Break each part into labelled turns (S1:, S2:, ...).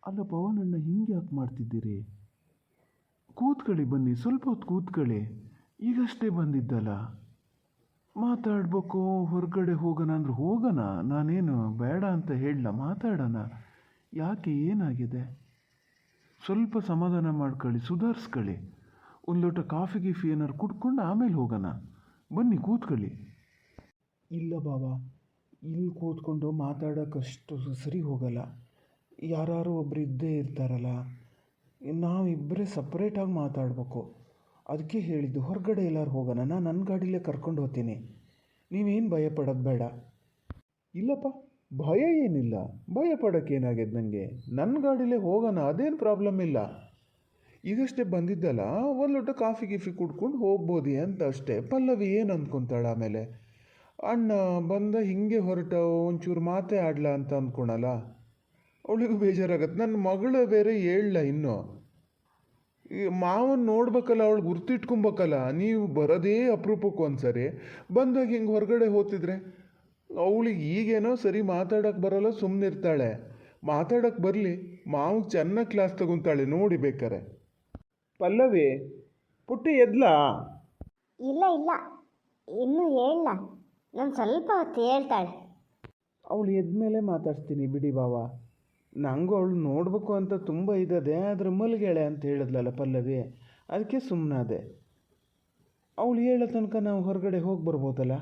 S1: ಅಲ್ಲ ಪವನಣ್ಣ, ಹಿಂಗೆ ಯಾಕೆ ಮಾಡ್ತಿದ್ದೀರಿ? ಕೂತ್ಕೊಳ್ಳಿ, ಬನ್ನಿ, ಸ್ವಲ್ಪ ಹೊತ್ತು ಕೂತ್ಕೊಳ್ಳಿ. ಈಗಷ್ಟೇ ಬಂದಿದ್ದಲ್ಲ. ಮಾತಾಡ್ಬೇಕು, ಹೊರಗಡೆ ಹೋಗೋಣ ಅಂದ್ರೆ ಹೋಗೋಣ. ನಾನೇನು ಬೇಡ ಅಂತ ಹೇಳಲ್ಲ, ಮಾತಾಡೋಣ. ಯಾಕೆ, ಏನಾಗಿದೆ? ಸ್ವಲ್ಪ ಸಮಾಧಾನ ಮಾಡ್ಕೊಳ್ಳಿ, ಸುಧಾರಿಸ್ಕೊಳ್ಳಿ. ಒಂದು ಲೋಟ ಕಾಫಿ ಗೀಫಿ ಏನಾರು ಕುಡ್ಕೊಂಡು ಆಮೇಲೆ ಹೋಗೋಣ. ಬನ್ನಿ ಕೂತ್ಕೊಳ್ಳಿ. ಇಲ್ಲ ಬಾಬಾ, ಇಲ್ಲಿ ಕೂತ್ಕೊಂಡು ಮಾತಾಡೋಕ್ಕಷ್ಟು ಸರಿ ಹೋಗಲ್ಲ. ಯಾರು ಒಬ್ರು ಇದ್ದೇ ಇರ್ತಾರಲ್ಲ, ನಾವಿಬ್ಬರೇ ಸಪ್ರೇಟಾಗಿ ಮಾತಾಡಬೇಕು. ಅದಕ್ಕೆ ಹೇಳಿದ್ದು ಹೊರಗಡೆ ಎಲ್ಲರೂ ಹೋಗೋಣ. ನಾನು ನನ್ನ ಗಾಡಿಲೇ ಕರ್ಕೊಂಡು ಹೋಗ್ತೀನಿ, ನೀವೇನು ಭಯ ಪಡೋದು ಬೇಡ. ಇಲ್ಲಪ್ಪ, ಭಯ ಏನಿಲ್ಲ, ಭಯ ಪಡೋಕ್ಕೇನಾಗಿದೆ ನನಗೆ? ನನ್ನ ಗಾಡಿಲೇ ಹೋಗೋಣ, ಅದೇನು ಪ್ರಾಬ್ಲಮ್ ಇಲ್ಲ. ಈಗಷ್ಟೇ ಬಂದಿದ್ದಲ್ಲ, ಒಂದು ಲೋಟ ಕಾಫಿ ಗೀಫಿ ಕುಡ್ಕೊಂಡು ಹೋಗ್ಬೋದು ಅಂತ ಅಷ್ಟೇ. ಪಲ್ಲವಿ ಏನು ಅಂದ್ಕೊತಾಳ ಆಮೇಲೆ? ಅಣ್ಣ ಬಂದ ಹಿಂಗೆ ಹೊರಟ, ಒಂಚೂರು ಮಾತೇ ಆಡ್ಲ ಅಂತ ಅಂದ್ಕೊಳಲ್ಲ, ಅವಳಿಗೂ ಬೇಜಾರಾಗತ್ತೆ. ನನ್ನ ಮಗಳು ಬೇರೆ ಹೇಳಲ್ಲ ಇನ್ನೂ. ಈ ಮಾವನ್ ನೋಡ್ಬೇಕಲ್ಲ, ಅವಳು ಗುರ್ತಿಟ್ಕೊಬೇಕಲ್ಲ. ನೀವು ಬರೋದೇ ಅಪರೂಪಕ್ಕೆ ಒಂದ್ಸರಿ, ಬಂದಾಗ ಹಿಂಗೆ ಹೊರಗಡೆ ಹೋಗ್ತಿದ್ರೆ ಅವಳಿಗೆ ಈಗೇನೋ ಸರಿ ಮಾತಾಡೋಕ್ಕೆ ಬರೋಲ್ಲ, ಸುಮ್ಮನೆ ಇರ್ತಾಳೆ. ಮಾತಾಡೋಕ್ಕೆ ಬರಲಿ, ಮಾವಿಗೆ ಚೆನ್ನಾಗಿ ಕ್ಲಾಸ್ ತಗೊತಾಳೆ ನೋಡಿ ಬೇಕಾರೆ. ಪಲ್ಲವಿ, ಪುಟ್ಟಿ ಎದ್ಲಾ?
S2: ಇಲ್ಲ ಇಲ್ಲ, ಇನ್ನೂ ಹೇಳಲ್ಲ, ನಾನು ಸ್ವಲ್ಪ ಹೊತ್ತು ಹೇಳ್ತಾಳೆ.
S1: ಅವಳು ಎದ್ಮೇಲೆ ಮಾತಾಡ್ತೀನಿ ಬಿಡಿ ಬಾವ. ನನಗೂ ಅವಳು ನೋಡಬೇಕು ಅಂತ ತುಂಬ ಇದ್ದದೆ, ಆದರೆ ಮಲ್ಗೆಳೆ ಅಂತ ಹೇಳಿದ್ಲಲ್ಲ ಪಲ್ಲವಿ, ಅದಕ್ಕೆ ಸುಮ್ಮನಾದೆ. ಅವಳು ಹೇಳೋ ತನಕ ನಾವು ಹೊರಗಡೆ ಹೋಗಿ ಬರ್ಬೋದಲ್ಲ.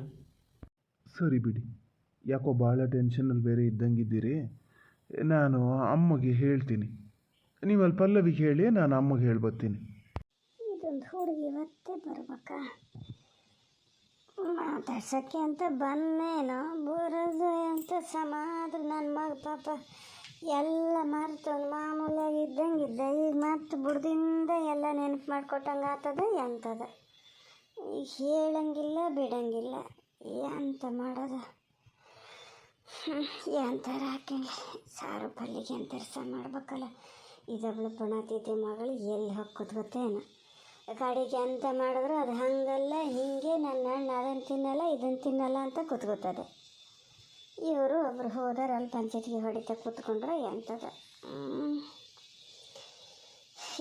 S1: ಸರಿ ಬಿಡಿ, ಯಾಕೋ ಭಾಳ ಟೆನ್ಷನಲ್ಲಿ ಬೇರೆ ಇದ್ದಂಗಿದ್ದೀರಿ. ನಾನು ಅಮ್ಮಗೆ ಹೇಳ್ತೀನಿ, ನೀವು ಅಲ್ಲಿ ಪಲ್ಲವಿಗೆ ಹೇಳಿ, ನಾನು ಅಮ್ಮಗೆ ಹೇಳ್ಬರ್ತೀನಿ.
S2: ಇದೊಂದು ಹುಡುಗಿ ಮತ್ತೆ ಬರ್ಬೇಕಾ? ಮಾತಾಡ್ಸೋಕ್ಕೆ ಅಂತ ಬಂದೇನೋ, ಬರೋದು ಅಂತ ಸಮಾಧಾನ. ನನ್ನ ಮಗ ಪಾಪ ಎಲ್ಲ ಮರೆತು ಮಾಮೂಲಾಗಿ ಇದ್ದಂಗಿದ್ದ, ಈಗ ಮತ್ತೆ ಬುಡ್ದಿಂದ ಎಲ್ಲ ನೆನಪು ಮಾಡ್ಕೊಟ್ಟಂಗೆ ಆಗ್ತದೆ. ಎಂಥದ ಹೇಳಂಗಿಲ್ಲ, ಬಿಡಂಗಿಲ್ಲ, ಎಂತ ಮಾಡೋದು? ಎಂಥರ ಹಾಕಂಗಿಲ್ಲ, ಸಾರು ಪಲ್ಲಿಗೆ ಅಂತರ್ಸ ಮಾಡ್ಬೇಕಲ್ಲ. ಇದೊಬ್ಳು ಪುಣತಿದ್ದೆ ಮಗಳು ಎಲ್ಲಿ ಹೋಗಿ ಕೂತ್ಕೊತೇನೋ. ಕಡೆಗೆ ಅಂತ ಮಾಡಿದ್ರು ಅದು ಹಾಗಲ್ಲ ಹೀಗೆ, ನನ್ನ ಹಣ್ಣು ಅದನ್ನು ತಿನ್ನಲ್ಲ ಇದನ್ನು ತಿನ್ನಲ್ಲ ಅಂತ ಕೂತ್ಕೋತದೆ. ಇವರು ಒಬ್ಬರು ಹೋದಾರ ಅಲ್ಲಿ ಪಂಚಾಯತ್ಗೆ ಹೊಡಿತಾ ಕೂತ್ಕೊಂಡ್ರೆ ಎಂಥದ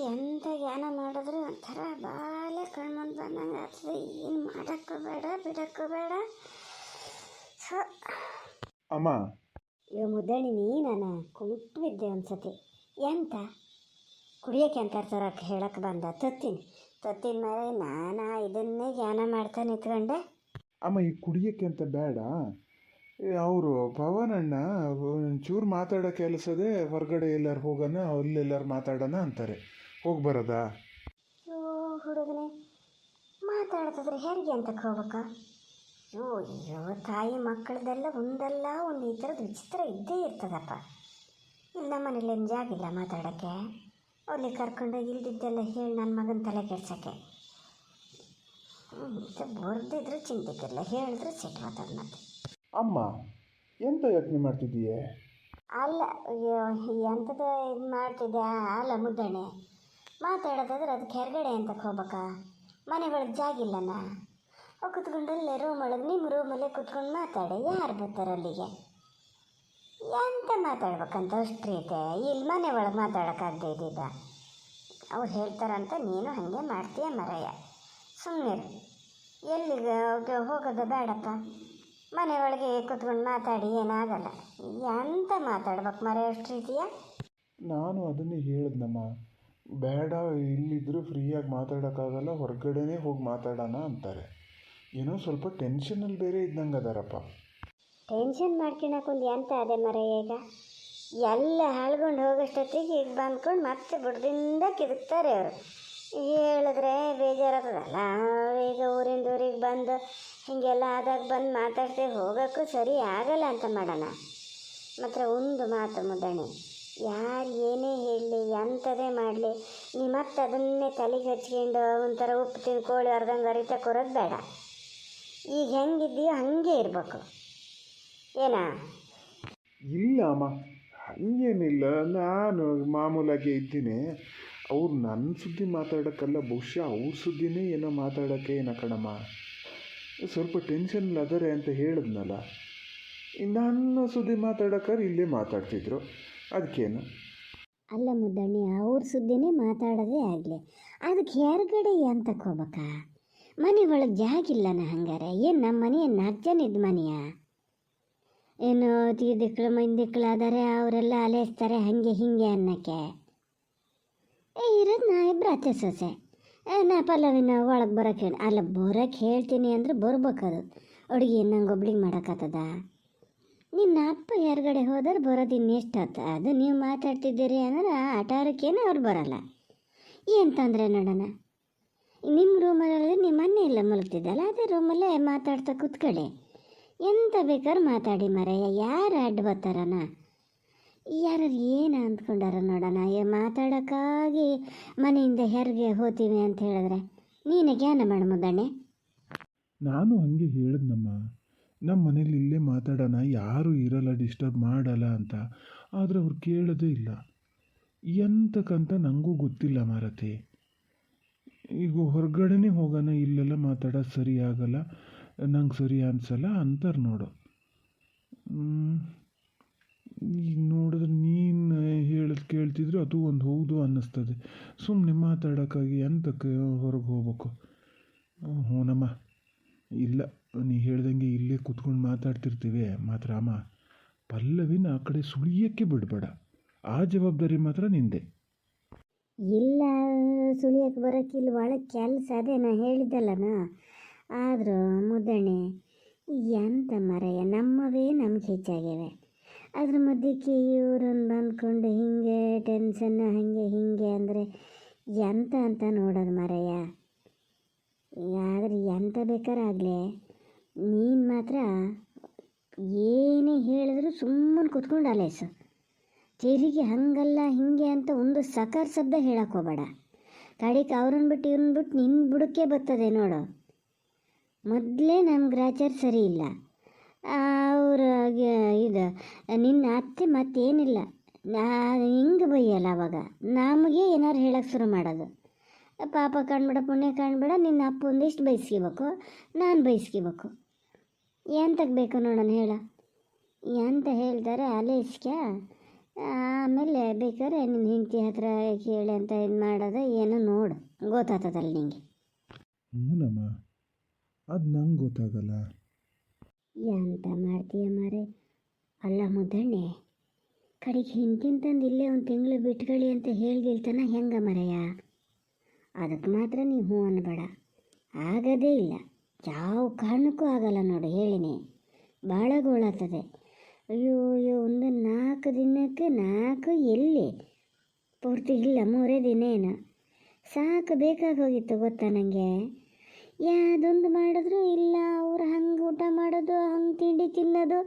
S2: ಎಂಥ ಜ್ಞಾನ ಮಾಡಿದ್ರು ಒಂಥರ ಬಾಲ ಕಣ್ಮಂದು ಬಂದಂಗೆ ಆಗ್ತದೆ. ಏನು ಮಾಡೋಕ್ಕೂ ಬೇಡ, ಬಿಡೋಕ್ಕೂ ಬೇಡ.
S1: ಅಮ್ಮ,
S2: ಇವ ಮುದ್ದಣಿ ನಾನು ಕುಂಟು ಬಿದ್ದೆ ಒಂದು ಎಂತ ಕುಡಿಯೋಕ್ಕೆ ಅಂತ ತರಕ್ಕೆ ಹೇಳಕ್ಕೆ ಬಂದ. ತೊತ್ತಿನ ಮೇಲೆ ನಾನು ಇದನ್ನೇ ಜ್ಞಾನ ಮಾಡ್ತಾ ನಿಂತ್ಕೊಂಡೆ.
S1: ಅಮ್ಮ, ಈ ಕುಡಿಯೋಕ್ಕೆ ಅಂತ ಬೇಡ. ಅವರು ಪವನಣ್ಣ ಒಂಚೂರು ಮಾತಾಡೋ ಕೆಲಸದೇ, ಹೊರಗಡೆ ಎಲ್ಲರೂ ಹೋಗೋಣ, ಅಲ್ಲೆಲ್ಲರೂ ಮಾತಾಡೋಣ ಅಂತಾರೆ. ಹೋಗಿ ಬರೋದಾ?
S2: ಓ ಹುಡುಗನೇ, ಮಾತಾಡ್ತಿದ್ರೆ ಹೆರಿಗೆ ಅಂತಕ್ಕೆ ಹೋಗ್ಬೇಕಾ? ಅಯ್ಯೋ ತಾಯಿ ಮಕ್ಕಳದೆಲ್ಲ ಒಂದಲ್ಲ ಒಂದು ಈ ಥರದ್ದು ವಿಚಿತ್ರ ಇದ್ದೇ ಇರ್ತದಪ್ಪ. ಇಲ್ಲಿ ನಮ್ಮ ಮನೇಲಿ ಏನು ಜಾಗಿಲ್ಲ ಮಾತಾಡೋಕ್ಕೆ. ಅಲ್ಲಿ ಕರ್ಕೊಂಡು ಇಲ್ದಿದ್ದೆಲ್ಲ ಹೇಳಿ ನನ್ನ ಮಗನ ತಲೆ ಕೆಡ್ಸೋಕ್ಕೆ. ಬರ್ದಿದ್ರು ಚಿಂತಿಕ್ಕಿರಲ್ಲ, ಹೇಳಿದ್ರೆ ಸಿಟ್ಟು ಮಾತಾಡ. ಮತ್ತೆ
S1: ಅಮ್ಮ, ಎಂತ ಯೋಚನೆ ಮಾಡ್ತಿದ್ದೀಯೇ?
S2: ಅಲ್ಲ, ಎಂಥದ್ದು ಇದು ಮಾಡ್ತಿದ್ದೆ. ಅಲ್ಲ ಮುದ್ದಣೆ, ಮಾತಾಡೋದಾದ್ರೆ ಅದಕ್ಕೆ ಹೊರಗಡೆ ಅಂತಕ್ಕೆ ಹೋಗ್ಬೇಕಾ? ಮನೆ ಒಳಗೆ ಜಾಗಿಲ್ಲನ, ಕುತ್ಕೊಂಡಲ್ಲೇ ರೂಮ್ ಒಳಗೆ ನಿಮ್ಮ ರೂಮಲ್ಲೇ ಕುತ್ಕೊಂಡು ಮಾತಾಡಿ. ಯಾರು ಬರ್ತಾರೆ ಅಲ್ಲಿಗೆ? ಎಂತ ಮಾತಾಡ್ಬೇಕಂತ ಅಷ್ಟು ರೀತಿ? ಇಲ್ಲಿ ಮನೆ ಒಳಗೆ ಮಾತಾಡೋಕ್ಕಾಗದೇ ಇದ್ದಿದ್ದ? ಅವ್ರು ಹೇಳ್ತಾರಂತ ನೀನು ಹಾಗೆ ಮಾಡ್ತೀಯ ಮರಯ್ಯ. ಸುಮ್ಮನೆ ಎಲ್ಲಿಗೆ ಹೋಗೋದು ಬೇಡಪ್ಪ, ಮನೆ ಒಳಗೆ ಕೂತ್ಕೊಂಡು ಮಾತಾಡಿ ಏನಾಗಲ್ಲ. ಎಂತ ಮಾತಾಡ್ಬೇಕು ಮರ ಅಷ್ಟು ರೀತಿಯ?
S1: ನಾನು ಅದನ್ನೇ ಹೇಳಿದ್ನಮ್ಮ, ಬೇಡ, ಇಲ್ಲಿದ್ದರೂ ಫ್ರೀಯಾಗಿ ಮಾತಾಡೋಕ್ಕಾಗಲ್ಲ, ಹೊರಗಡೆನೇ ಹೋಗಿ ಮಾತಾಡೋಣ ಅಂತಾರೆ. ಏನೋ ಸ್ವಲ್ಪ ಟೆನ್ಷನಲ್ಲಿ ಬೇರೆ ಇದ್ದಂಗೆ ಅದಾರಪ್ಪ.
S2: ಟೆನ್ಷನ್ ಮಾಡ್ಕೊಳಕ್ಕೊಂದು ಎಂತ ಅದೇ ಮರ? ಈಗ ಎಲ್ಲ ಹಾಳ್ಕೊಂಡು ಹೋಗೋಷ್ಟೊತ್ತಿಗೆ ಈಗ ಬಂದ್ಕೊಂಡು ಮತ್ತೆ ಬುಡದಿಂದ ಕಿದುಕ್ತಾರೆ ಅವರು. ಹೇಳಿದ್ರೆ ಬೇಜಾರಾಗ್ತದಲ್ಲ. ಈಗ ಊರಿಂದ ಊರಿಗೆ ಬಂದು ಹೀಗೆಲ್ಲ ಆದಾಗ ಬಂದು ಮಾತಾಡ್ದೆ ಹೋಗೋಕ್ಕೂ ಸರಿ ಆಗಲ್ಲ ಅಂತ ಮಾಡೋಣ. ಮಾತ್ರ ಒಂದು ಮಾತು ಮುದ್ದಣಿ, ಯಾರು ಏನೇ ಹೇಳಲಿ ಎಂಥದೇ ಮಾಡಲಿ, ನೀ ಮತ್ತೆ ಅದನ್ನೇ ತಲೆಗೆ ಹಚ್ಕೊಂಡು ಒಂಥರ ಉಪ್ಪು ತಿಂದು ಕೋಳಿ ಅರ್ಧಂಗೆ ಅರಿತಾ ಕೊರೋದು ಬೇಡ. ಈಗ ಹೆಂಗಿದ್ದೀಯೋ ಹಾಗೆ ಇರಬೇಕು. ಏನಾ?
S1: ಇಲ್ಲ ಅಮ್ಮ, ಹಾಗೇನಿಲ್ಲ, ನಾನು ಮಾಮೂಲಾಗಿ ಇದ್ದೀನಿ. ಅವ್ರು ನನ್ನ ಸುದ್ದಿ ಮಾತಾಡೋಕ್ಕಲ್ಲ, ಬಹುಶಃ ಅವ್ರ ಸುದ್ದಿನೇ ಏನೋ ಮಾತಾಡೋಕ್ಕೆ ಏನೋ ಕಣಮ್ಮ. ಸ್ವಲ್ಪ ಟೆನ್ಷನ್ಲಿ ಅದರೇ ಅಂತ ಹೇಳಿದ್ನಲ್ಲ, ನನ್ನ ಸುದ್ದಿ ಮಾತಾಡೋಕ್ಕಾರೆ ಇಲ್ಲೇ ಮಾತಾಡ್ತಿದ್ರು, ಅದಕ್ಕೇನು.
S2: ಅಲ್ಲ ಮುದ್ದಣ್ಣಿ, ಅವ್ರ ಸುದ್ದಿನೇ ಮಾತಾಡೋದೇ ಆಗಲಿ, ಅದಕ್ಕೆ ಹೊರಗಡೆ ಅಂತಕ್ಕೆ ಹೋಗ್ಬೇಕಾ? ಮನೆ ಒಳಗೆ ಜಾಗಿಲ್ಲನ ಹಂಗಾರೆ? ಏನು ನಮ್ಮ ಮನೆ ಏನು 4 ಜನ ಇದ್ದ ಮನೆಯಾ? ಏನು ತೀದಿಕ್ಳು ಮಂದಿಕ್ಳಾದರೆ ಅವರೆಲ್ಲ ಅಲೇಸ್ತಾರೆ ಹಾಗೆ ಹಿಂಗೆ ಅನ್ನೋಕ್ಕೆ? ಇರೋದು ನಾ ಇಬ್ಬರು ಅತ್ತೆ ಸೊಸೆ. ನಾ ಪಲ್ಲವಿನ ಒಳಗೆ ಬರೋಕ್ಕೆ ಹೇಳಿ, ಅಲ್ಲ ಬರೋಕ್ಕೆ ಹೇಳ್ತೀನಿ ಅಂದರೆ ಬರ್ಬೇಕದು. ಅಡುಗೆ ನಂಗೆ ಒಬ್ಳಿಗೆ ಮಾಡೋಕ್ಕಾಗ್ತದ? ನಿನ್ನ ಅಪ್ಪ ಹೊರಗಡೆ ಹೋದ್ರೆ ಬರೋದು ಇನ್ನೆಷ್ಟು ಆತ? ಅದು ನೀವು ಮಾತಾಡ್ತಿದ್ದೀರಿ ಅಂದ್ರೆ ಆಟಾರಕ್ಕೇನೆ ಅವ್ರು ಬರೋಲ್ಲ. ಏನು ತೊಂದರೆ ನೋಡೋಣ. ನಿಮ್ಮ ರೂಮಲ್ಲಿ ನಿಮ್ಮ ಮನೆಯೆಲ್ಲ ಮಲಗ್ತಿದ್ದಲ್ಲ, ಅದೇ ರೂಮಲ್ಲೇ ಮಾತಾಡ್ತಾ ಕೂತ್ಕೊಳ್ಳಿ. ಎಂತ ಬೇಕಾದ್ರೂ ಮಾತಾಡಿ ಮರೆಯ, ಯಾರು ಅಡ್ಡ ಬರ್ತಾರನ? ಯಾರು ಏನು ಅಂದ್ಕೊಂಡಾರ ನೋಡೋಣ. ಮಾತಾಡೋಕ್ಕಾಗಿ ಮನೆಯಿಂದ ಹೆರಿಗೆ ಹೋಗ್ತೀವಿ ಅಂತ ಹೇಳಿದ್ರೆ ನೀನೇ ಜ್ಞಾನ ಮಾಡು ಮುದ್ದಣ್ಣೆ.
S1: ನಾನು ಹಾಗೆ ಹೇಳಿದ್ನಮ್ಮ, ನಮ್ಮ ಮನೇಲಿ ಇಲ್ಲೇ ಮಾತಾಡೋಣ, ಯಾರೂ ಇರಲ್ಲ, ಡಿಸ್ಟರ್ಬ್ ಮಾಡಲ್ಲ ಅಂತ. ಆದರೆ ಅವ್ರು ಕೇಳೋದೇ ಇಲ್ಲ. ಎಂತಕ್ಕಂತ ನನಗೂ ಗೊತ್ತಿಲ್ಲ ಮಾರತಿ. ಈಗ ಹೊರಗಡೆನೇ ಹೋಗೋಣ, ಇಲ್ಲೆಲ್ಲ ಮಾತಾಡೋದು ಸರಿ ಆಗಲ್ಲ, ನಂಗೆ ಸರಿ ಅನ್ಸಲ್ಲ ಅಂತಾರೆ ನೋಡು. ಈಗ ನೋಡಿದ್ರೆ ನೀನು ಹೇಳೋದು ಕೇಳ್ತಿದ್ರೆ ಅದು ಒಂದು ಹೌದು ಅನ್ನಿಸ್ತದೆ. ಸುಮ್ಮನೆ ಮಾತಾಡೋಕ್ಕಾಗಿ ಎಂತಕ್ಕೆ ಹೊರಗೆ ಹೋಗ್ಬೇಕು? ಹ್ಞೂನಮ್ಮ, ಇಲ್ಲ ನೀ ಹೇಳ್ದಂಗೆ ಇಲ್ಲೇ ಕೂತ್ಕೊಂಡು ಮಾತಾಡ್ತಿರ್ತೀವಿ. ಮಾತ್ರ ಅಮ್ಮ, ಪಲ್ಲವಿನ ಆ ಕಡೆ ಸುಳಿಯೋಕ್ಕೆ ಬಿಡಬೇಡ. ಆ ಜವಾಬ್ದಾರಿ ಮಾತ್ರ ನಿಂದೆ.
S2: ಇಲ್ಲ, ಸುಳಿಯೋಕ್ಕೆ ಬರೋಕ್ಕಿಲ್ಲ, ಒಳಗೆ ಕೆಲಸ ಅದೇ ನಾ ಹೇಳಿದ್ದಲ್ಲನ. ಆದರೂ ಮುದ್ದಣ್ಣೆ ಎಂತ ಮರೆಯ, ನಮ್ಮವೇ ನಮ್ಗೆ ಹೆಚ್ಚಾಗಿವೆ. ಅದ್ರ ಮಧ್ಯಕ್ಕೆ ಇವ್ರನ್ನ ಅಂದ್ಕೊಂಡು ಹಿಂಗೆ ಟೆನ್ಷನ್ ಹಾಗೆ ಹಿಂಗೆ ಅಂದರೆ ಎಂತ ಅಂತ ನೋಡೋದು ಮರೆಯ. ಆದರೆ ಎಂತ ಬೇಕಾರಾಗಲಿ ನೀನು ಮಾತ್ರ ಏನೇ ಹೇಳಿದ್ರು ಸುಮ್ಮನೆ ಕೂತ್ಕೊಂಡು ಅಲೇಸು. ತಿರುಗಿ ಹಂಗಲ್ಲ ಹಿಂಗೆ ಅಂತ ಒಂದು ಸಕಾರ ಶಬ್ದ ಹೇಳಕ್ಕೆ ಹೋಗಬೇಡ. ಕಡೆಗೆ ಅವ್ರನ್ನ ಬಿಟ್ಟು ಇವ್ರನ್ನ ಬಿಟ್ಟು ನಿನ್ನ ಬುಡಕ್ಕೆ ಬರ್ತದೆ ನೋಡು. ಮೊದಲೇ ನಮ್ಮ ಗ್ರಾಚಾರ ಸರಿ ಇಲ್ಲ. ಅವ್ರ ಇದು ನಿನ್ನ ಅತ್ತೆ ಮತ್ತೇನಿಲ್ಲ, ಹಿಂಗೆ ಬೈಯಲ್ಲ. ಅವಾಗ ನಮಗೆ ಏನಾರು ಹೇಳಕ್ಕೆ ಶುರು ಮಾಡೋದು. ಪಾಪ ಕಾಣ್ಬೇಡ ಪುಣ್ಯ ಕಾಣ್ಬೇಡ, ನಿನ್ನ ಅಪ್ಪ ಒಂದಿಷ್ಟು ಬೈಸ್ಕೋಬೇಕು, ನಾನು ಬೈಸ್ಕೋಬೇಕು. ಎಂತಕ್ಕೆ ಬೇಕು ನೋಡೋಣ ಹೇಳ. ಎಂತ ಹೇಳ್ತಾರೆ ಅಲೇಸ್ಕ. ಆಮೇಲೆ ಬೇಕಾದ್ರೆ ನಿನ್ನ ಹೆಂಡತಿ ಹತ್ರ ಕೇಳಿ ಅಂತ ಇದು ಮಾಡೋದು ಏನೋ ನೋಡು, ಗೊತ್ತಾಗ್ತದಲ್ಲ ನಿಂಗೆ.
S1: ಹ್ಞೂನಮ್ಮ, ಅದು ನಂಗೆ ಗೊತ್ತಾಗಲ್ಲ.
S2: ಎಂತ ಮಾಡ್ತೀಯ ಮಾರೆ. ಅಲ್ಲ ಮುದ್ದಣ್ಣೆ, ಕಡೆಗೆ ಹಿಂತಿಂತಂದು ಇಲ್ಲೇ ಒಂದು ತಿಂಗಳು ಬಿಟ್ಕೊಳ್ಳಿ ಅಂತ ಹೇಳ್ಗಿಲ್ತಾನ ಹೆಂಗ ಮರೆಯ? ಅದಕ್ಕೆ ಮಾತ್ರ ನೀವು ಹ್ಞೂ ಅನ್ಬೇಡ, ಆಗೋದೇ ಇಲ್ಲ. ಯಾವ ಕಾರಣಕ್ಕೂ ಆಗಲ್ಲ ನೋಡು, ಹೇಳಿನಿ. ಭಾಳ ಗೋಳಾಗ್ತದೆ. ಅಯ್ಯೋ ಅಯ್ಯೋ, ಒಂದು 4 ದಿನಕ್ಕೆ 4 ಎಲ್ಲಿ ಪೂರ್ತಿ ಇಲ್ಲ, 3 ದಿನ ಏನು ಸಾಕು ಬೇಕಾಗಿ ಹೋಗಿತ್ತು ಗೊತ್ತಾ ನನಗೆ. ಯಾವುದೊಂದು ಮಾಡಿದ್ರು ಇಲ್ಲ, ಅವ್ರು ಹಂಗೆ ಊಟ ಮಾಡೋದು, ಹಂಗೆ ತಿಂಡಿ ತಿನ್ನೋದು,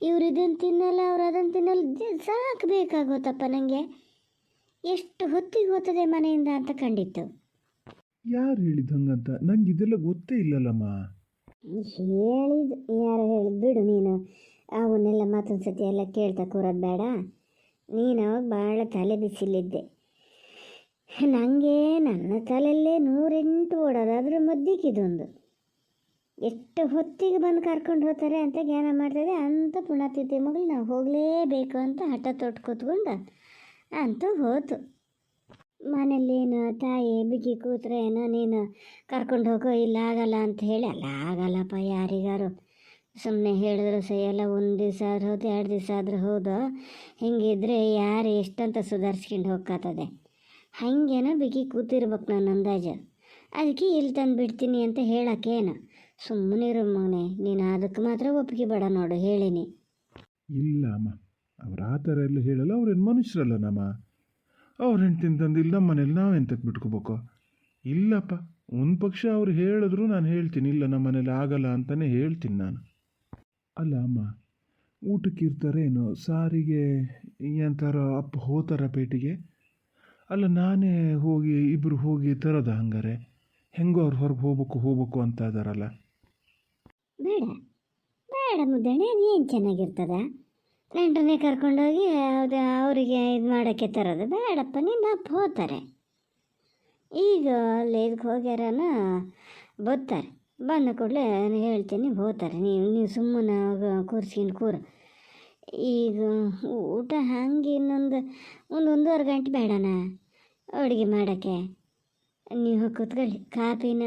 S2: ಇವ್ರು ಇದನ್ನು ತಿನ್ನಲ್ಲ, ಅವ್ರು ಅದನ್ನು ತಿನ್ನಲ್ಲ, ಸಾಕು ಬೇಕಾಗೋತಪ್ಪ ನನಗೆ. ಎಷ್ಟು ಹೊತ್ತಿಗೆ ಹೋಗ್ತದೆ ಮನೆಯಿಂದ ಅಂತ ಕಂಡಿತ್ತು.
S1: ಯಾರು ಹೇಳಿದ್ದು ಹಂಗಂತ? ನಂಗೆ ಇದೆಲ್ಲ ಗೊತ್ತೇ ಇಲ್ಲಲ್ಲಮ್ಮ.
S2: ಹೇಳಿದ್ದು ಯಾರು ಹೇಳಿದ್ ಬಿಡು. ನೀನು ಅವನ್ನೆಲ್ಲ ಮತ್ತೊಂದು ಸತಿ ಎಲ್ಲ ಕೇಳ್ತಾ ಕೂರೋದು ಬೇಡ. ನೀನು ಅವಾಗ ಭಾಳ ತಲೆ ಬಿಸಿಲಿದ್ದೆ. ನನಗೆ ನನ್ನ ತಲೆಯಲ್ಲೇ 108 ಓಡೋದು. ಅದ್ರ ಮಧ್ಯಕ್ಕಿದೊಂದು ಎಷ್ಟು ಹೊತ್ತಿಗೆ ಬಂದು ಕರ್ಕೊಂಡು ಹೋಗ್ತಾರೆ ಅಂತ ಜ್ಞಾನ ಮಾಡ್ತದೆ. ಅಂಥ ಪುಣ್ಯಾತಿಥಿ ಮಗಳು ನಾವು ಹೋಗಲೇಬೇಕು ಅಂತ ಹಠ ತೊಟ್ಟು ಕೂತ್ಕೊಂಡು ಅಂತೂ ಹೋತು. ಮನೇಲೇನು ತಾಯಿ ಬಿಗಿ ಕೂತ್ರೆ ಏನೋ ನೀನು ಕರ್ಕೊಂಡು ಹೋಗೋ, ಇಲ್ಲ ಆಗಲ್ಲ ಅಂತ ಹೇಳಿ. ಅಲ್ಲ ಆಗಲ್ಲಪ್ಪ, ಯಾರಿಗಾರು ಸುಮ್ಮನೆ ಹೇಳಿದ್ರು ಸೈಯಲ್ಲ. 1 ದಿವಸ ಆದ್ರೂ ಹೌದು, 2 ದಿವಸ ಆದರೂ ಹೌದು. ಹಿಂಗಿದ್ರೆ ಯಾರು ಎಷ್ಟಂತ ಸುಧಾರಿಸ್ಕೊಂಡು ಹೋಗ್ಕತ್ತದೆ. ಹಾಗೇನೋ ಬಿಗಿ ಕೂತಿರ್ಬೇಕು ನನ್ನ ಅಂದಾಜು. ಅದಕ್ಕೆ ಇಲ್ಲಿ ತಂದು ಬಿಡ್ತೀನಿ ಅಂತ ಹೇಳೋಕ್ಕೇನು. ಸುಮ್ಮನಿರು ಮಗನೆ, ನೀನು ಅದಕ್ಕೆ ಮಾತ್ರ ಒಪ್ಪಿಗೆ ಬೇಡ ನೋಡು, ಹೇಳಿನಿ.
S1: ಇಲ್ಲ ಅಮ್ಮ, ಅವ್ರು ಆ ಥರ ಎಲ್ಲ ಹೇಳಲ್ಲ. ಅವ್ರೇನು ಮನುಷ್ಯರಲ್ಲ ನಮ್ಮ. ಅವ್ರು ಹೆಂಡ್ತಿನ ತಂದಿಲ್ಲ ನಮ್ಮ ಮನೇಲಿ ನಾವೆಂತಕ್ಕೆ ಬಿಟ್ಕೋಬೇಕು? ಇಲ್ಲಪ್ಪ, ಒಂದು ಪಕ್ಷ ಅವ್ರು ಹೇಳಿದ್ರು ನಾನು ಹೇಳ್ತೀನಿ, ಇಲ್ಲ ನಮ್ಮ ಮನೇಲಿ ಆಗಲ್ಲ ಅಂತಲೇ ಹೇಳ್ತೀನಿ ನಾನು. ಅಲ್ಲ ಅಮ್ಮ, ಊಟಕ್ಕೆ ಇರ್ತಾರೇನೋ, ಸಾರಿಗೆ ಎಂತಾರ ಅಪ್ಪ ಹೋತಾರ ಪೇಟಿಗೆ? ಅಲ್ಲ ನಾನೇ ಹೋಗಿ ಇಬ್ಬರು ಹೋಗಿ ತರೋದ? ಹಂಗಾರೆ ಹೆಂಗೋ ಅವ್ರು ಹೊರಗೆ ಹೋಗ್ಬೇಕು ಅಂತ ಇದಾರಲ್ಲ.
S2: ಬೇಡ ಬೇಡ ಮುದ್ದಣ್ಣೆ, ಅದು ಏನು ಚೆನ್ನಾಗಿರ್ತದ? ನೆಂಟರನ್ನೇ ಕರ್ಕೊಂಡೋಗಿ ಅದು ಅವರಿಗೆ ಇದು ಮಾಡೋಕ್ಕೆ ತರೋದು ಬೇಡಪ್ಪ. ನಿನ್ನ ಅಪ್ಪ ಹೋಗ್ತಾರೆ, ಈಗ ಅಲ್ಲಿ ಇದಕ್ಕೆ ಹೋಗ್ಯಾರನ ಬರ್ತಾರೆ. ಬಂದ ಕೂಡಲೇ ಹೇಳ್ತೀನಿ ಹೋಗ್ತಾರೆ. ನೀವು ಸುಮ್ಮನೆ ಕೂರಿಸ್ಕೊಂಡು ಕೂರು. ಈಗ ಊಟ ಹಂಗೆ ಒಂದೂವರೆ ಗಂಟೆ ಬೇಡನಾ ಅಡುಗೆ ಮಾಡೋಕ್ಕೆ. ನೀವು ಕೂತ್ಕೊಳ್ಳಿ, ಕಾಪಿನ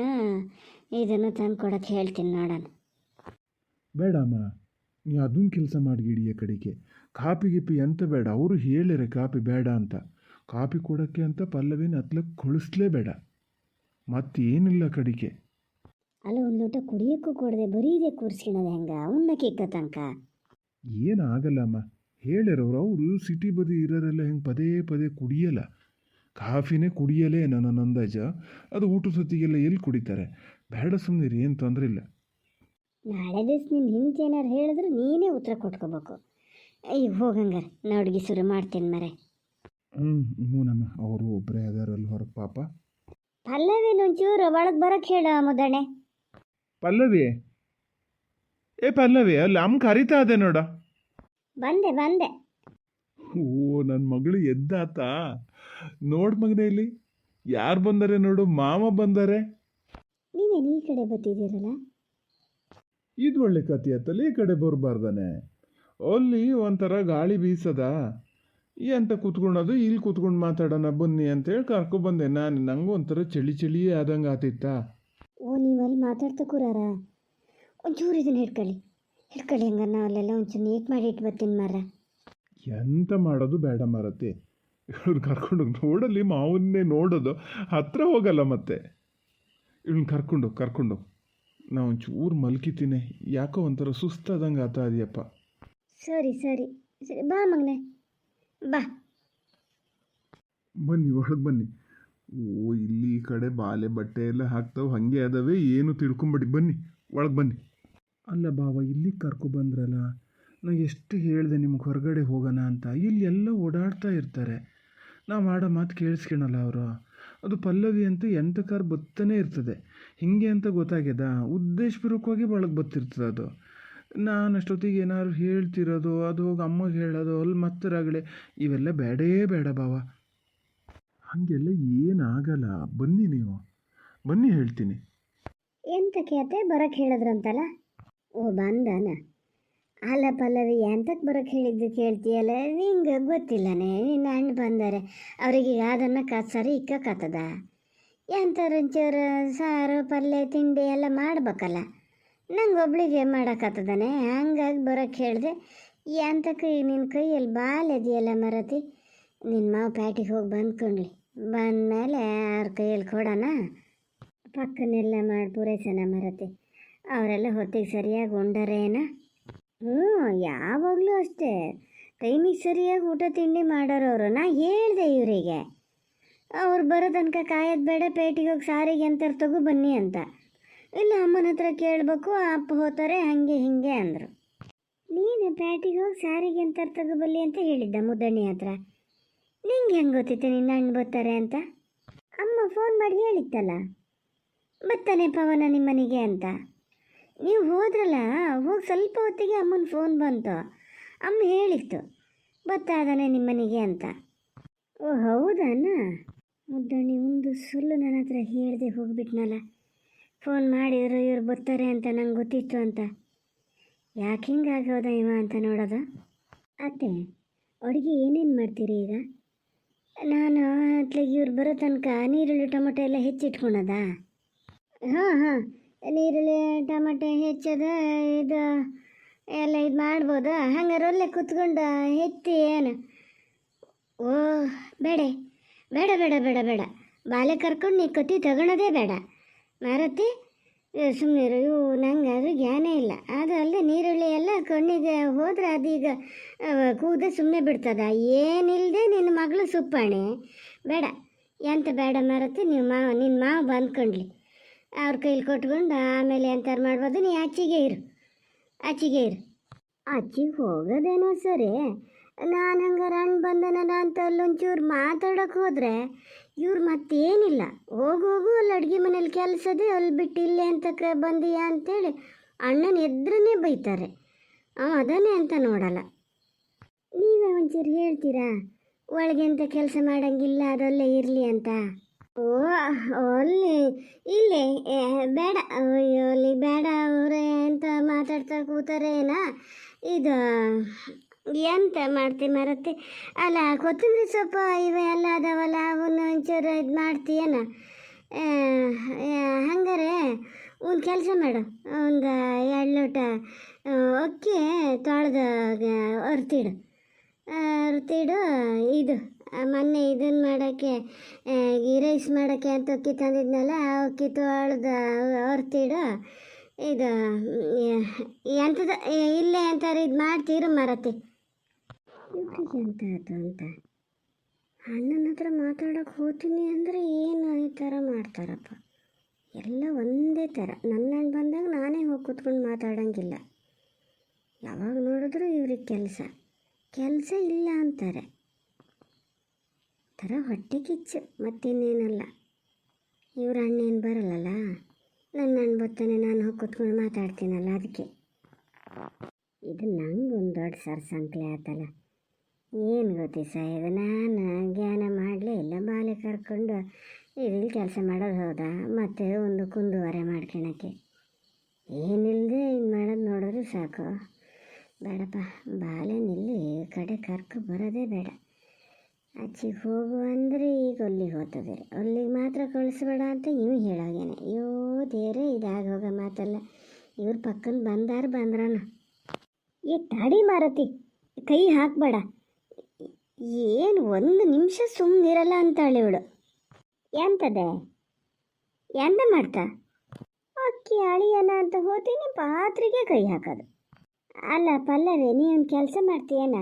S2: ಇದನ್ನು ತಂದು ಕೊಡೋಕ್ಕೆ ಹೇಳ್ತೀನಿ ನೋಡೋಣ.
S1: ಬೇಡಮ್ಮ, ನೀ ಅದನ್ನ ಕೆಲಸ ಮಾಡಿಗಿಡಿಯ ಕಡೆಗೆ. ಕಾಪಿ ಗಿಪಿ ಎಂತ ಬೇಡ, ಅವರು ಹೇಳಿರೆ ಕಾಪಿ ಬೇಡ ಅಂತ. ಕಾಪಿ ಕೊಡೋಕ್ಕೆ ಅಂತ ಪಲ್ಲವಿನ ಹತ್ಲಕ್ಕೆ ಕಳಿಸ್ಲೇಬೇಡ, ಮತ್ತೇನಿಲ್ಲ ಕಡೆಗೆ.
S2: ಅಲ್ಲ, ಒಂದು ಲೋಟ ಕುಡಿಯೋಕ್ಕೂ ಕೊಡದೆ ಬರೀ ಇದೆ ಕೂರಿಸ್ಕೊಳೋದು ಹೆಂಗೆ ಉಣ್ಣಕ್ಕೆ ಇಕ್ಕ ತನಕ?
S1: ಏನಾಗಲ್ಲಮ್ಮ, ಹೇಳಿರೋರು. ಅವರು ಸಿಟಿ ಬದಿ ಇರೋರೆಲ್ಲ ಹೆಂಗೆ ಪದೇ ಪದೇ ಕುಡಿಯಲ್ಲ, ಕಾಫಿನೇ ಕುಡಿಯಲೇ ನನ್ನ ಅಂದಾಜ. ಅದು ಊಟದ ಹೊತ್ತಿಗೆಲ್ಲ ಎಲ್ಲಿ ಕುಡಿತಾರೆ? ಬೇಡ ಸುಮ್ಮನಿರಿ, ಏನು ತೊಂದರೆ ಇಲ್ಲ.
S2: ನಾಳೆ ದಿವಸ ನಿನ್ನ ಹಿಂದೆ ಏನಾರು ಹೇಳಿದ್ರೆ ನೀನೇ ಉತ್ತರ ಕೊಟ್ಕೋಬೇಕು. ಈಗ ಹೋಗಂಗಾರೆ ನಾ ಅಡುಗೆ ಶುರು ಮಾಡ್ತೀನಿ ಮರೆ.
S1: ಹ್ಞೂನಮ್ಮ, ಅವರು ಒಬ್ಬರೇ ಅದಾರಲ್ಲಿ ಹೊರಗೆ ಪಾಪ.
S2: ಪಲ್ಲವಿನೊಂಚೂರು ಒಳಗೆ ಬರೋಕ್ಕೆ ಹೇಳ ಮುದ್ದಣೆ.
S1: ಪಲ್ಲವಿ, ಏ ಪಲ್ಲವಿ, ಅಲ್ಲಿ ಅಮ್ಮ ಕರಿತಾ ಇದೆ ನೋಡ.
S2: ಬಂದೆ.
S1: ಓ, ನನ್ನ ಮಗಳು ಎದ್ದಾತ. ನೋಡ್ ಮಗನೇ, ಇಲ್ಲಿ ಯಾರು ಬಂದರೆ ನೋಡು, ಮಾಮ ಬಂದರೆ.
S2: ನೀವೇನು ಈ ಕಡೆ ಬರ್ತಿದ್ದೀರಲ್ಲ?
S1: ಇದು ಒಳ್ಳೆ ಕತೆ ಆತಲ್ಲ, ಈ ಕಡೆ ಬರಬಾರ್ದಾನೆ. ಅಲ್ಲಿ ಒಂಥರ ಗಾಳಿ ಬೀಸದ ಅಂತ ಕೂತ್ಕೊಳ್ಳೋದು, ಇಲ್ಲಿ ಕೂತ್ಕೊಂಡು ಮಾತಾಡೋಣ ಬನ್ನಿ ಅಂತೇಳಿ ಕರ್ಕೊಬಂದೆ ನಾನು. ನಂಗೂ ಒಂಥರ ಚಳಿ ಆದಂಗೆ ಆತಿತ್ತ.
S2: ಓ, ನೀವು ಅಲ್ಲಿ ಮಾತಾಡ್ತಾ ಕೂರಾರ? ಒಂಚೂರು ಇದನ್ನು ಹಿಡ್ಕೊಳ್ಳಿ ಹಂಗಾರೆ ನಾ ಅಲ್ಲೆಲ್ಲ ಒಂಚೂರು ನೀಟ್ ಮಾಡಿ ಇಟ್ಟು ಬರ್ತೀನಿ ಮಾರ.
S1: ಎಂತ ಮಾಡೋದು ಬೇಡ ಮಾರತಿ, ಇವ್ರು ಕರ್ಕೊಂಡೋಗಿ ನೋಡಲ್ಲಿ ಮಾವನ್ನೇ ನೋಡೋದು, ಹತ್ರ ಹೋಗಲ್ಲ ಮತ್ತೆ. ಇವಳನ್ನ ಕರ್ಕೊಂಡು ನಾ ಒಂಚೂರು ಮಲ್ಕಿತೀನಿ, ಯಾಕೋ ಒಂಥರ ಸುಸ್ತಾದಂಗೆ ಆತ ಅದೆಯಪ್ಪ.
S2: ಸರಿ ಬಾ ಮಗನೆ, ಬಾ.
S1: ಬನ್ನಿ, ಒಳಗೆ ಬನ್ನಿ. ಓ, ಇಲ್ಲಿ ಈ ಕಡೆ ಬಾಲೆ ಬಟ್ಟೆ ಎಲ್ಲ ಹಾಕ್ತಾವೆ, ಹಾಗೆ ಅದಾವೆ, ಏನು ತಿಳ್ಕೊಂಬಿಡಿ. ಬನ್ನಿ, ಒಳಗೆ ಬನ್ನಿ. ಅಲ್ಲ ಬಾವ, ಇಲ್ಲಿಗೆ ಕರ್ಕೊಬಂದ್ರಲ್ಲ, ನಾ ಎಷ್ಟು ಹೇಳಿದೆ ನಿಮ್ಗೆ ಹೊರಗಡೆ ಹೋಗೋಣ ಅಂತ. ಇಲ್ಲಿ ಎಲ್ಲ ಓಡಾಡ್ತಾ ಇರ್ತಾರೆ, ನಾವು ಮಾಡೋ ಮಾತು ಕೇಳಿಸ್ಕೊಳಲ್ಲ ಅವರು. ಅದು ಪಲ್ಲವಿ ಅಂತ ಎಂತಕಾರ ಬತ್ತನೇ ಇರ್ತದೆ, ಹಿಂಗೆ ಅಂತ ಗೊತ್ತಾಗ್ಯದ. ಉದ್ದೇಶಪೂರ್ವಕವಾಗಿ ಒಳಗೆ ಬತ್ತಿರ್ತದೆ ಅದು. ನಾನು ಅಷ್ಟೊತ್ತಿಗೆ ಏನಾದ್ರು ಹೇಳ್ತಿರೋದು, ಅದು ಹೋಗಿ ಅಮ್ಮಗೆ ಹೇಳೋದು, ಅಲ್ಲಿ ಮತ್ತೆ ರಗಳೆ, ಇವೆಲ್ಲ ಬೇಡ ಬಾವ. ಹಾಗೆಲ್ಲ ಏನಾಗಲ್ಲ, ಬನ್ನಿ, ನೀವು ಬನ್ನಿ, ಹೇಳ್ತೀನಿ.
S2: ಎಂತಕ್ಕೆ ಅತ್ತೆ ಬರೋಕ್ಕೆ ಹೇಳಿದ್ರಂತಲ್ಲ? ಓ, ಬಂದಾನ. ಅಲ್ಲ ಪಲ್ಲವಿ, ಎಂತಕ್ಕೆ ಬರೋಕ್ಕೆ ಹೇಳಿದ್ದು ಕೇಳ್ತೀಯಲ್ಲ, ನಿಂಗೆ ಗೊತ್ತಿಲ್ಲನೇ? ನಿನ್ನ ಅಣ್ಣ ಬಂದಾರೆ, ಅವರಿಗೆ ಅದನ್ನು ಕತ್ಸಾರಿ ಇಕ್ಕತ್ತದ. ಎಂಥರೊಂಚೂರು ಸಾರು ಪಲ್ಯ ತಿಂಡಿ ಎಲ್ಲ ಮಾಡ್ಬೇಕಲ್ಲ, ನಂಗೆ ಒಬ್ಳಿಗೆ ಮಾಡೋಕ್ಕತ್ತದಾನೆ. ಹಂಗಾಗಿ ಬರೋಕ್ಕೆ ಹೇಳಿದೆ. ಎಂತಕ್ಕೆ ನಿನ್ನ ಕೈಯಲ್ಲಿ ಬಾಲೆದಿಯಲ್ಲ ಮರತಿ. ನಿನ್ನ ಮಾವು ಪ್ಯಾಟಿಗೆ ಹೋಗಿ ಬಂದ್ಕೊಂಡ್ಲಿ, ಬಂದಮೇಲೆ ಅವ್ರ ಕೈಯಲ್ಲಿ ಕೊಡೋಣ, ಪಕ್ಕನೆಲ್ಲ ಮಾಡಿ ಪೂರೈಸೋಣ ಮರತಿ. ಅವರೆಲ್ಲ ಹೊತ್ತಿಗೆ ಸರಿಯಾಗಿ ಉಂಡರೇನ? ಯಾವಾಗಲೂ ಅಷ್ಟೇ, ಟೈಮಿಗೆ ಸರಿಯಾಗಿ ಊಟ ತಿಂಡಿ ಮಾಡೋರವರು. ನಾ ಹೇಳಿದೆ ಇವರಿಗೆ, ಅವ್ರು ಬರೋ ತನಕ ಕಾಯೋದು ಬೇಡ, ಪೇಟಿಗೆ ಹೋಗಿ ಸಾರಿಗೆ ಅಂತಾರೆ ತಗೋ ಬನ್ನಿ ಅಂತ. ಇಲ್ಲ, ಅಮ್ಮನ ಹತ್ರ ಕೇಳಬೇಕು, ಅಪ್ಪ ಹೋಗ್ತಾರೆ ಹಂಗೆ ಹಿಂಗೆ ಅಂದರು. ನೀನು ಪ್ಯಾಟಿಗೆ ಹೋಗಿ ಸಾರಿಗೆ ಅಂತಾರೆ ತಗೋಬಲ್ಲಿ ಅಂತ ಹೇಳಿದ್ದ ಮುದ್ದಣ್ಣಿ ಹತ್ರ. ನಿಂಗೆ ಹೆಂಗೆ ಗೊತ್ತಿತ್ತು ನಿನ್ನ ಅಣ್ಣ ಬರ್ತಾರೆ ಅಂತ? ಅಮ್ಮ ಫೋನ್ ಮಾಡಿ ಹೇಳಿತ್ತಲ್ಲ, ಬರ್ತಾನೆ ಪವನ ನಿಮ್ಮನೆಗೆ ಅಂತ. ನೀವು ಹೋದ್ರಲ್ಲ, ಹೋಗಿ ಸ್ವಲ್ಪ ಹೊತ್ತಿಗೆ ಅಮ್ಮನ ಫೋನ್ ಬಂತು. ಅಮ್ಮ ಹೇಳಿತ್ತು, ಬರ್ತಾದಾನೆ ನಿಮ್ಮನೆಗೆ ಅಂತ. ಓ, ಹೌದಾನ? ಮುದ್ದಣ್ಣಿ ಒಂದು ಸುಳ್ಳು ನನ್ನ ಹತ್ರ ಹೇಳ್ದೆ ಹೋಗ್ಬಿಟ್ನಲ್ಲ. ಫೋನ್ ಮಾಡಿದ್ರು ಇವ್ರು ಬರ್ತಾರೆ ಅಂತ ನಂಗೆ ಗೊತ್ತಿತ್ತು ಅಂತ. ಯಾಕೆ ಹಿಂಗಾಗೋದ ಇವ ಅಂತ ನೋಡೋದು. ಅತ್ತೆ, ಅಡುಗೆ ಏನೇನು ಮಾಡ್ತೀರಿ ಈಗ? ನಾನು ಅತ್ಲಾಗ ಇವ್ರು ಬರೋ ತನಕ ನೀರುಳ್ಳಿ ಟೊಮೊಟೊ ಎಲ್ಲ ಹೆಚ್ಚಿಟ್ಕೊಳದ? ಹಾಂ, ನೀರುಳ್ಳಿ ಟೊಮಟೆ ಹೆಚ್ಚದ, ಇದು ಎಲ್ಲ ಇದು ಮಾಡ್ಬೋದಾ? ಹಂಗಾರೆ ಒಳ್ಳೆ ಕುತ್ಕೊಂಡು ಹೆಚ್ಚಿ ಏನು? ಓ, ಬೇಡ ಬಾಲೆ ಕರ್ಕೊಂಡು ನೀ ಕತ್ತಿ ತಗೊಳೋದೇ ಬೇಡ ಮಾರತಿ. ಸುಮ್ಮನೆ ಇವು, ನಂಗೆ ಅದು ಜ್ಞಾನೇ ಇಲ್ಲ. ಅದು ಅಲ್ಲದೆ ನೀರುಳ್ಳಿ ಎಲ್ಲ ಕಣ್ಣಿಗೆ ಹೋದ್ರೆ ಅದೀಗ ಕೂದ ಸುಮ್ಮನೆ ಬಿಡ್ತದ. ಏನಿಲ್ಲದೆ ನಿನ್ನ ಮಗಳು ಸುಪ್ಪಾಣೆ ಬೇಡ, ಎಂತ ಬೇಡ ಮಾರತಿ. ನಿನ್ನ ಮಾವ ಬಂದ್ಕೊಂಡ್ಲಿ, ಅವ್ರ ಕೈಲಿ ಕೊಟ್ಕೊಂಡು ಆಮೇಲೆ ಎಂತಾರು ಮಾಡ್ಬೋದು. ನೀ ಆಚೆಗೆ ಇರು. ಆಚೆಗೆ ಹೋಗೋದೇನೋ ಸರಿ, ನಾನು ಹಂಗಾರೆ ಹಣ್ಣು ಬಂದನಲ್ಲ ಅಂತ ಅಲ್ಲೊಂಚೂರು ಮಾತಾಡೋಕೆ ಹೋದರೆ ಇವ್ರು ಮತ್ತೇನಿಲ್ಲ, ಹೋಗು ಅಲ್ಲಿ ಅಡುಗೆ ಮನೇಲಿ ಕೆಲಸದೇ, ಅಲ್ಲಿ ಬಿಟ್ಟು ಇಲ್ಲೇ ಅಂತಕ್ಕೆ ಬಂದೀಯಾ ಅಂತೇಳಿ ಅಣ್ಣನ ಎದ್ರನ್ನೇ ಬೈತಾರೆ. ಅದನ್ನೇ ಅಂತ ನೋಡಲ್ಲ. ನೀವೇ ಒಂಚೂರು ಹೇಳ್ತೀರಾ ಒಳಗೆ ಅಂತ ಕೆಲಸ ಮಾಡೋಂಗಿಲ್ಲ, ಅದಲ್ಲೇ ಇರಲಿ ಅಂತ? ಓ, ಅಲ್ಲಿ ಇಲ್ಲಿ ಬೇಡ, ಅಲ್ಲಿ ಬೇಡ ಅವರೇ ಅಂತ ಮಾತಾಡ್ತಾ ಕೂತಾರೆ. ಇದು ಎಂತ ಮಾಡ್ತಿ ಮರತಿ? ಅಲ್ಲ ಕೊತ್ತಂಬರಿ ಸೊಪ್ಪು ಇವೆಲ್ಲ ಅದಾವಲ್ಲ ಅವನ್ನ ಒಂಚೂರು ಇದು ಮಾಡ್ತೀಯನ? ಹಂಗಾರೆ ಒಂದು ಕೆಲಸ ಮಾಡು, ಒಂದು 2 ಲೋಟ ಅಕ್ಕಿ ತೊಳೆದು ಅರ್ತಿಡು. ಇದು ಮೊನ್ನೆ ಇದನ್ನು ಮಾಡೋಕ್ಕೆ ಗೀ ರೈಸ್ ಮಾಡೋಕ್ಕೆ ಅಂತ ಅಕ್ಕಿ ತಂದಿದ್ನಲ್ಲ, ಆ ಅಕ್ಕಿ ತೊಳೆದು ಅರ್ತಿಡು. ಇದು ಎಂಥದ ಇಲ್ಲೇ ಅಂತಾರೆ ಇದು ಮಾಡ್ತೀರು ಮರತಿ. ಇವ್ರಿಗೆ ಎಂತ ಆಯ್ತು ಅಂತ ಅಣ್ಣನ ಹತ್ರ ಮಾತಾಡೋಕೆ ಹೋಗ್ತೀನಿ ಅಂದರೆ ಏನು ಈ ಥರ ಮಾಡ್ತಾರಪ್ಪ. ಎಲ್ಲ ಒಂದೇ ಥರ. ನನ್ನ ಅಣ್ಣ ಬಂದಾಗ ನಾನೇ ಹೋಗಿ ಕೂತ್ಕೊಂಡು ಮಾತಾಡೋಂಗಿಲ್ಲ. ಯಾವಾಗ ನೋಡಿದ್ರು ಇವ್ರಿಗೆ ಕೆಲಸ ಇಲ್ಲ ಅಂತಾರೆ. ಥರ ಹೊಟ್ಟೆ ಕಿಚ್ಚು, ಮತ್ತಿನ್ನೇನಲ್ಲ. ಇವ್ರ ಅಣ್ಣೇನು ಬರಲ್ಲಲ್ಲ, ನನ್ನ ಅಣ್ಣ ಬರ್ತಾನೆ, ನಾನು ಹೋಗಿ ಕೂತ್ಕೊಂಡು ಮಾತಾಡ್ತೀನಲ್ಲ, ಅದಕ್ಕೆ. ಇದು ನಂಗೆ ಒಂದು ದೊಡ್ಡ ಸರ್ಸಂಕ್ಲೆ ಆತಲ್ಲ. ಏನು ಗೊತ್ತಿ ಸಾಹೇಬ, ನಾನು ಜ್ಞಾನ ಮಾಡಲೇ ಇಲ್ಲ. ಬಾಲೆ ಕರ್ಕೊಂಡು ಇಲ್ಲಿ ಕೆಲಸ ಮಾಡೋದು ಹೋದ, ಮತ್ತು ಒಂದು ಕುಂದುವರೆ ಮಾಡ್ಕೊಳಕ್ಕೆ. ಏನಿಲ್ಲದೆ ಇದು ಮಾಡೋದು ನೋಡಿದ್ರೆ ಸಾಕು. ಬೇಡಪ್ಪ, ಬಾಲೆ ನಿಲ್ಲಿ ಕಡೆ ಕರ್ಕೊ ಬರೋದೇ ಬೇಡ. ಆಚೆಗೆ ಹೋಗು ಅಂದರೆ ಈಗ ಅಲ್ಲಿಗೆ ಹೋಗ್ತದೆ, ಅಲ್ಲಿಗೆ ಮಾತ್ರ ಕಳಿಸ್ಬೇಡ ಅಂತ ಇವು ಹೇಳೋಗೇನೆ. ಅಯ್ಯೋ ದೇವ್ರೆ, ಇದಾಗ ಹೋಗೋ ಮಾತಲ್ಲ. ಇವ್ರ ಪಕ್ಕನ ಬಂದ್ರಾನ. ತಡಿ ಮಾರತಿ, ಕೈ ಹಾಕಬೇಡ. ಏನು 1 ನಿಮಿಷ ಸುಮ್ಮನಿರಲ್ಲ ಅಂತಾಳೆ ಇವಳು. ಎಂತದೆ? ಎಂತ ಮಾಡ್ತಾ? ಅಕ್ಕಿ ಅಳಿಯನ ಅಂತ ಹೋಗ್ತೀನಿ, ಪಾತ್ರೆಗೆ ಕೈ ಹಾಕೋದು. ಅಲ್ಲ ಪಲ್ಲವಿ, ನೀ ಒಂದು ಕೆಲಸ ಮಾಡ್ತೀಯನ?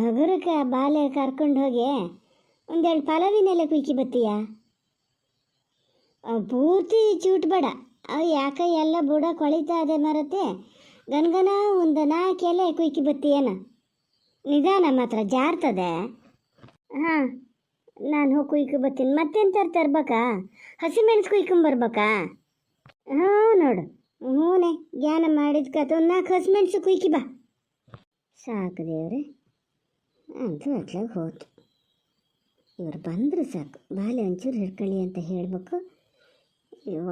S2: ಹಗುರಕ್ಕೆ ಬಾಲೆ ಕರ್ಕೊಂಡು ಹೋಗಿ 1 ಪಲವಿನೆಲ್ಲ ಕುಯ್ಕಿ ಬತ್ತೀಯ. ಪೂರ್ತಿ ಚೂಟ್ಬೇಡ, ಅವು ಯಾಕೆ ಎಲ್ಲ ಬುಡ ಕೊಳಿತಾ ಅದೇ ಮರತೆ. ಗನಗನ 4 ಎಲೆ ಕುಯ್ಕಿ ಬತ್ತೀಯನ. ನಿಧಾನ ಮಾತ್ರ, ಜಾರ್ತದೆ. ಹಾಂ, ನಾನು ಹೋಗಿ ಕುಯ್ಕೊ ಬರ್ತೀನಿ. ಮತ್ತೆಂತ ತರ್ಬೇಕಾ? ಹಸಿಮೆಣಸು ಕುಯ್ಕೊಂಬರ್ಬೇಕಾ? ಹಾಂ ನೋಡು, ಹ್ಞೂನೇ ಜ್ಞಾನ ಮಾಡಿದ ಕತೆ. 4 ಹಸಿಮೆಣಸು ಕುಯ್ಕಿ ಬಾ. ಸಾಕು ದೇವ್ರೆ ಅಂತ ಅಟ್ಲಾಗ ಹೋಯ್ತು. ಇವ್ರು ಬಂದರೆ ಸಾಕು, ಬಾಲೆ ಒಂಚೂರು ಹಿಡ್ಕೊಳ್ಳಿ ಅಂತ ಹೇಳಬೇಕು.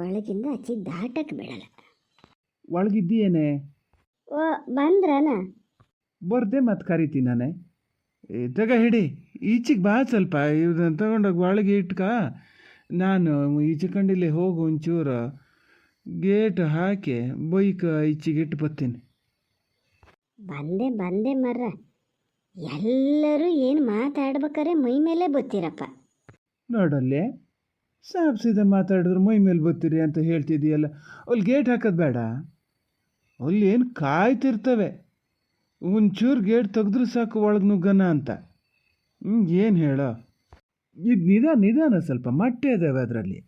S2: ಒಳಗಿಂದ ಆಚೆ ದಾಟಕ್ಕೆ ಬಿಡಲ್ಲ.
S1: ಒಳಗಿದ್ದೀಯೇನೆ?
S2: ಓ ಬಂದ್ರನ?
S1: ಬರ್ದೆ ಮತ್ತೆ ಕರಿತೀನಿ ನಾನೇ. ತಗ ಹಿಡಿ, ಈಚೆಗೆ ಬಾ ಸ್ವಲ್ಪ. ಇದನ್ನು ತಗೊಂಡೋಗಿ ಒಳಗೆ ಇಟ್ಕ. ನಾನು ಈಚೆ ಕಂಡಿಲ್ಲಿ ಹೋಗು, ಒಂಚೂರು ಗೇಟ್ ಹಾಕಿ ಬೈಕ್ ಈಚೆಗೆ ಇಟ್ಟು ಬರ್ತೀನಿ.
S2: ಬಂದೆ ಮರ್ರ. ಎಲ್ಲರೂ ಏನು ಮಾತಾಡ್ಬೇಕಾರೆ ಮೈ ಮೇಲೆ ಬತ್ತೀರಪ್ಪ.
S1: ನೋಡಲ್ಲೇ, ಸಾಪ್ಸಿದ ಮಾತಾಡಿದ್ರು ಮೈ ಮೇಲೆ ಬರ್ತೀರಿ ಅಂತ ಹೇಳ್ತಿದ್ದೀಯಲ್ಲ. ಅಲ್ಲಿ ಗೇಟ್ ಹಾಕೋದು ಬೇಡ, ಅಲ್ಲಿ ಏನು ಕಾಯ್ತಿರ್ತವೆ. ಒಂಚೂರು ಗೇಟ್ ತೆಗೆದ್ರೂ ಸಾಕು ಒಳಗೆ ನುಗ್ಗನ ಅಂತ. ಏನು ಹೇಳೋ, ಇದು ನಿಧಾನ ಸ್ವಲ್ಪ ಮಟ್ಟೆ ಇದ್ದಾವೆ ಅದರಲ್ಲಿ.